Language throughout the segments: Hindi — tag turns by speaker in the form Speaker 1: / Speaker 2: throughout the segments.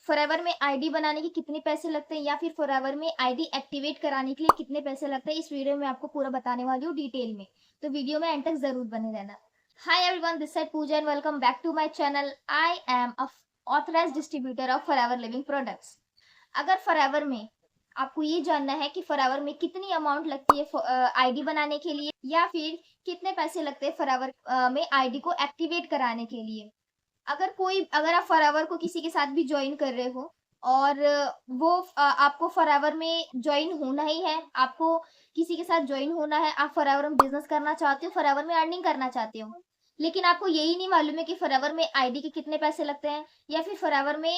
Speaker 1: फॉरएवर में आईडी बनाने के कितने पैसे लगते हैं या फिर फॉरएवर में आईडी एक्टिवेट कराने के लिए कितने पैसे लगते हैं, इस वीडियो में आपको पूरा बताने वाली हूँ डिटेल में। तो वीडियो में एंड तक जरूर बने रहना। Hi everyone, this side Puja and welcome back to my channel. I am a authorized distributor of Forever Living products. अगर फॉरएवर में आपको ये जानना है कि फॉरएवर में कितनी अमाउंट लगती है आईडी बनाने के लिए या फिर कितने पैसे लगते हैं फॉरएवर में आईडी को एक्टिवेट कराने के लिए, अगर आप फॉरएवर को किसी के साथ भी ज्वाइन कर रहे हो और आपको फॉरएवर में ज्वाइन होना ही है, आपको किसी के साथ ज्वाइन होना है, आप फॉरएवर में बिजनेस करना चाहते हो, फॉरएवर में अर्निंग करना चाहते हो, लेकिन आपको यही नहीं मालूम है कि फॉरएवर में आईडी के कितने पैसे लगते हैं या फिर फॉरएवर में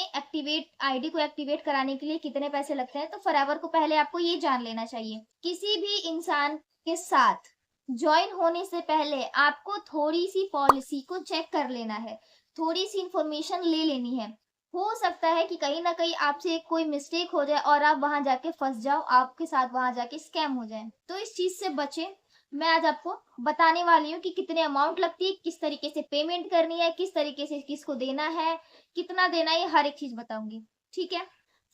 Speaker 1: आईडी को एक्टिवेट कराने के लिए कितने पैसे लगते हैं, तो फॉरएवर को पहले आपको ये जान लेना चाहिए। किसी भी इंसान के साथ ज्वाइन होने से पहले आपको थोड़ी सी पॉलिसी को चेक कर लेना है, थोड़ी सी इंफॉर्मेशन ले लेनी है। हो सकता है कि कहीं ना कहीं आपसे कोई मिस्टेक हो जाए और आप वहां जाके फंस जाओ, आपके साथ वहां जाके स्कैम हो जाए। तो इस चीज से बचे। मैं आज आपको बताने वाली हूँ कि कितने अमाउंट लगती है, किस तरीके से पेमेंट करनी है, किस तरीके से किसको देना है, कितना देना है, ये हर एक चीज बताऊंगी। ठीक है।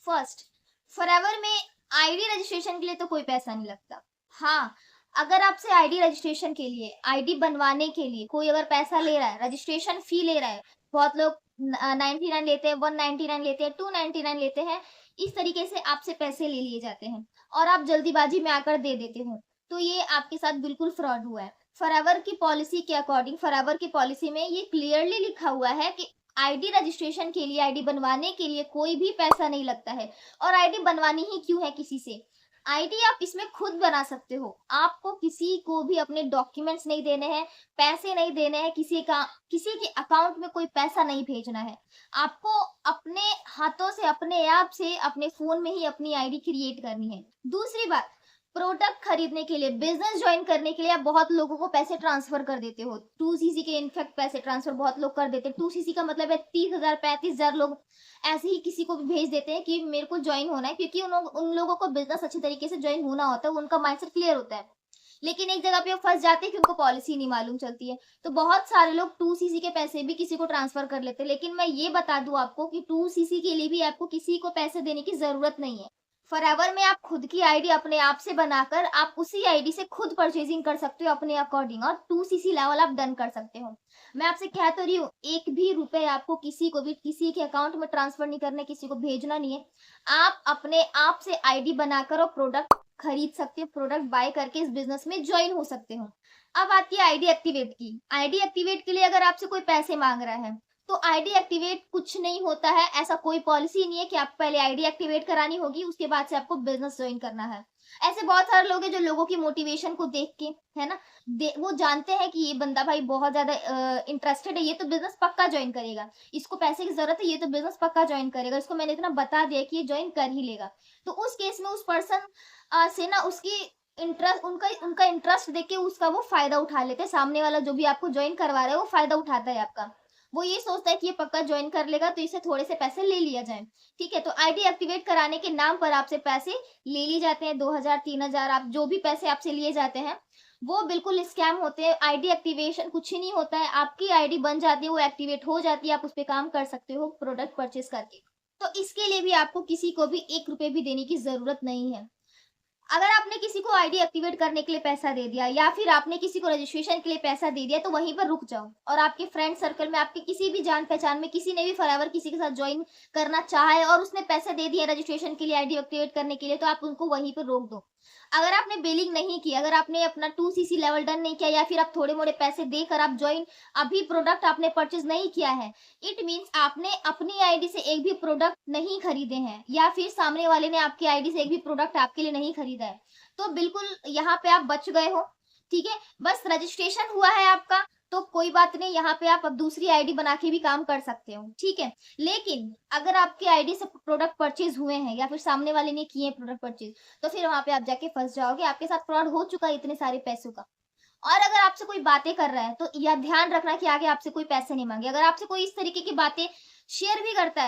Speaker 1: फर्स्ट, फॉरएवर में आईडी रजिस्ट्रेशन के लिए तो कोई पैसा नहीं लगता। हाँ, अगर आपसे आईडी रजिस्ट्रेशन के लिए, आईडी बनवाने के लिए कोई अगर पैसा ले रहा है, रजिस्ट्रेशन फी ले रहा है, बहुत लोग 99 लेते हैं, 199 लेते हैं, 299 लेते हैं, इस तरीके से आपसे पैसे ले लिए जाते हैं और आप जल्दीबाजी में आकर दे देते हो, तो ये आपके साथ बिल्कुल फ्रॉड हुआ है। फॉरएवर की पॉलिसी के अकॉर्डिंग, फॉरएवर की पॉलिसी में ये क्लियरली लिखा हुआ है कि आईडी रजिस्ट्रेशन के लिए, आईडी बनवाने के लिए कोई भी पैसा नहीं लगता है। और आईडी बनवानी ही क्यों है किसी से? आईडी आप इसमें खुद बना सकते हो, आपको किसी को भी अपने डॉक्यूमेंट्स नहीं देने हैं, पैसे नहीं देने हैं, किसी के अकाउंट में कोई पैसा नहीं भेजना है। आपको अपने हाथों से, अपने आप से, अपने फोन में ही अपनी आईडी क्रिएट करनी है। दूसरी बात, प्रोडक्ट खरीदने के लिए, बिजनेस ज्वाइन करने के लिए आप बहुत लोगों को पैसे ट्रांसफर कर देते हो। 2cc के इनफैक्ट पैसे ट्रांसफर बहुत लोग कर देते हैं। 2cc का मतलब है 30,000 35,000 लोग ऐसे ही किसी को भी भेज देते हैं कि मेरे को ज्वाइन होना है, क्योंकि उन लोगों को बिजनेस अच्छी तरीके से ज्वाइन होना होता है, उनका माइंडसेट क्लियर होता है। लेकिन एक जगह पे वो फंस जाते हैं कि उनको पॉलिसी नहीं मालूम चलती है, तो बहुत सारे लोग 2cc के पैसे भी किसी को ट्रांसफर कर लेते हैं। लेकिन मैं ये बता दूं आपको कि 2cc के लिए भी आपको किसी को पैसे देने की जरूरत नहीं है। फॉरएवर में आप खुद की आईडी अपने आप से बनाकर आप उसी आईडी से खुद परचेजिंग कर सकते हो अपने अकॉर्डिंग, और 2cc लेवल आप डन कर सकते हो। मैं आपसे कह तो रही हूँ, एक भी रुपए आपको किसी को भी किसी के अकाउंट में ट्रांसफर नहीं करना, किसी को भेजना नहीं है। आप अपने आप से आईडी बनाकर और प्रोडक्ट खरीद सकते हो, प्रोडक्ट बाय करके इस बिजनेस में ज्वाइन हो सकते हो। अब आती है आईडी एक्टिवेट की। आईडी एक्टिवेट के लिए अगर आपसे कोई पैसे मांग रहा है, तो आईडी एक्टिवेट कुछ नहीं होता है, ऐसा कोई पॉलिसी नहीं है कि आपको पहले आईडी एक्टिवेट करानी होगी, उसके बाद से आपको बिजनेस ज्वाइन करना है। ऐसे बहुत सारे लोग हैं जो लोगों की मोटिवेशन को देख के, है ना, वो जानते हैं कि ये बंदा भाई बहुत ज्यादा इंटरेस्टेड है, ये तो बिजनेस पक्का ज्वाइन करेगा, इसको पैसे की जरूरत है, ये तो बिजनेस पक्का ज्वाइन करेगा, इसको मैंने इतना बता दिया कि ये ज्वाइन कर ही लेगा। तो उस केस में उस पर्सन से ना उसकी इंटरेस्ट, उनका उनका इंटरेस्ट देख के उसका वो फायदा उठा लेते हैं। सामने वाला जो भी आपको ज्वाइन करवा रहा है वो फायदा उठाता है आपका। वो ये सोचता है कि ये पक्का ज्वाइन कर लेगा तो इसे थोड़े से पैसे ले लिया जाए। ठीक है, तो आईडी एक्टिवेट कराने के नाम पर आपसे पैसे ले लिए जाते हैं, 2,000 3,000, आप जो भी पैसे आपसे लिए जाते हैं वो बिल्कुल स्कैम होते हैं। आईडी एक्टिवेशन कुछ ही नहीं होता है, आपकी आईडी बन जाती है, वो एक्टिवेट हो जाती है, आप उस पर काम कर सकते हो प्रोडक्ट परचेज करके। तो इसके लिए भी आपको किसी को भी 1 रुपए भी देने की जरूरत नहीं है। अगर आपने किसी को आईडी एक्टिवेट करने के लिए पैसा दे दिया या फिर आपने किसी को रजिस्ट्रेशन के लिए पैसा दे दिया, तो वहीं पर रुक जाओ। और आपके फ्रेंड सर्कल में, आपके किसी भी जान पहचान में किसी ने भी फॉरएवर किसी के साथ ज्वाइन करना चाहा है और उसने पैसे दे दिए रजिस्ट्रेशन के लिए, आईडी एक्टिवेट करने के लिए, तो आप उनको वहीं पर रोक दो। अगर आपने बिलिंग नहीं की, अगर आपने अपना 2cc लेवल डन नहीं किया या फिर आप थोड़े मोड़े पैसे देकर आप ज्वाइन, अभी प्रोडक्ट आपने परचेज नहीं किया है, इट मीन्स आपने अपनी आईडी से एक भी प्रोडक्ट नहीं खरीदे हैं या फिर सामने वाले ने आपकी आईडी से एक भी प्रोडक्ट आपके लिए नहीं खरीदा है, तो बिल्कुल यहाँ पे आप बच गए हो। ठीक है, बस रजिस्ट्रेशन हुआ है आपका तो कोई बात नहीं, यहाँ पे आप अब दूसरी आईडी बना के भी काम कर सकते हो। ठीक है, लेकिन अगर आपकी आईडी से प्रोडक्ट परचेज हुए हैं या फिर सामने वाले ने किए प्रोडक्ट परचेज, तो फिर वहां पे आप जाके फंस जाओगे, आपके साथ फ्रॉड हो चुका है इतने सारे पैसों का। और अगर आपसे कोई बातें कर रहा है तो यह ध्यान रखना कि आगे आपसे कोई पैसे नहीं मांगे। अगर आपसे कोई इस तरीके की बातें शेयर भी करता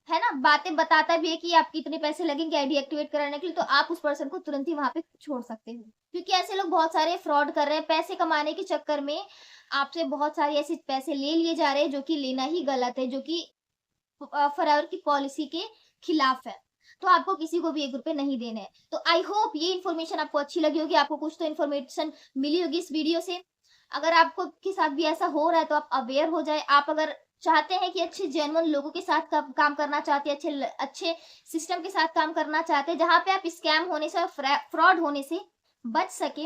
Speaker 1: है ना, बातें बताता भी है कि आपके इतने पैसे लगेंगे आईडी एक्टिवेट कराने के लिए, तो आप उस पर्सन को तुरंत ही वहां पे छोड़ सकते हो, क्योंकि ऐसे लोग बहुत सारे फ्रॉड कर रहे हैं। पैसे कमाने के चक्कर में आपसे बहुत सारे ऐसे पैसे ले लिए जा रहे हैं जो कि लेना ही गलत है, जो कि फॉरएवर की पॉलिसी के खिलाफ है, तो आपको किसी को भी 1 रुपए नहीं देने हैं। तो आई होप ये इन्फॉर्मेशन आपको अच्छी लगी होगी, आपको कुछ तो इन्फॉर्मेशन मिली होगी इस वीडियो से। अगर आपको के साथ भी ऐसा हो रहा है तो आप अवेयर हो जाए। आप अगर चाहते हैं कि अच्छे जेन्युइन लोगों के साथ काम करना चाहते हैं, अच्छे सिस्टम के साथ काम करना चाहते हैं, जहाँ पे आप स्कैम होने से और फ्रॉड होने से बच सके,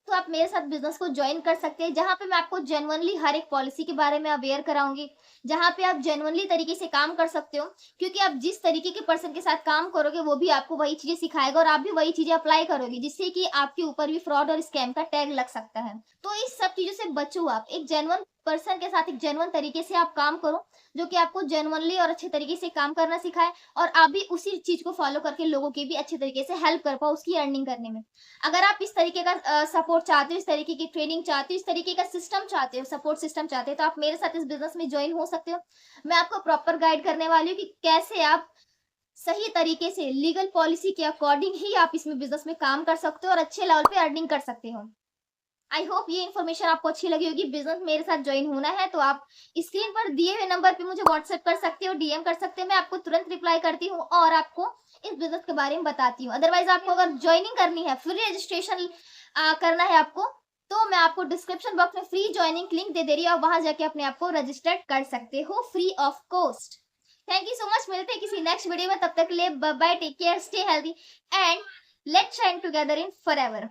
Speaker 1: तो आप मेरे साथ बिज़नेस को जॉइन कर सकते हैं, जहाँ पे मैं आपको जेन्युइनली हर एक पॉलिसी के बारे में अवेयर कराऊँगी, जहाँ पे आप जेन्युइनली तरीके से काम कर सकते हो। क्योंकि आप जिस तरीके के पर्सन के साथ काम करोगे, वो भी आपको वही चीज़ें सिखाएगा और आप भी वही चीज़ें अप्लाई करोगे, जिससे कि आपके ऊपर भी फ्रॉड और स्कैम का टैग लग सकता है। तो इस सब चीज़ों से बचो आप। एक जेन्युइन पर्सन के साथ एक जेन्युइन तरीके से आप काम करो, जो कि आपको जेन्युइनली और अच्छे तरीके से काम करना सिखाए और आप भी उसी चीज़ को फॉलो करके लोगों की भी अच्छे तरीके से हेल्प कर पाओ उसकी अर्निंग करने में। अगर आप इस तरीके का सपोर्ट चाहते हो, इस तरीके की ट्रेनिंग चाहते हो, इस तरीके का सिस्टम चाहते हो, सपोर्ट सिस्टम चाहते हो, तो आप मेरे साथ इस बिज़नेस में जॉइन हो सकते हो। मैं आपको प्रॉपर गाइड करने वाली हूँ कि कैसे आप सही तरीके से लीगल पॉलिसी के अकॉर्डिंग ही आप इसमें बिज़नेस में काम कर सकते हो और अच्छे लेवल पे अर्निंग कर सकते हो। आई होप ये इन्फॉर्मेशन आपको अच्छी लगी होगी। बिज़नेस मेरे साथ जॉइन होना है तो आप स्क्रीन पर दिए हुए नंबर पे मुझे व्हाट्सएप कर सकते हो, डीएम कर सकते हो। मैं आपको तुरंत रिप्लाई करती हूँ और आपको इस बिज़नेस के बारे में बताती हूँ। अदरवाइज़ आपको अगर जॉइनिंग करनी है, फ्री रजिस्ट्रेशन करना है आपको, तो मैं आपको डिस्क्रिप्शन बॉक्स में फ्री जॉइनिंग लिंक दे रही हूँ। आप वहाँ जाके अपने आप को रजिस्टर्ड कर सकते हो free of cost. Thank you so much. मिलते हैं किसी नेक्स्ट वीडियो में। तब तक के लिए bye bye, take care, stay healthy and let's shine together in forever.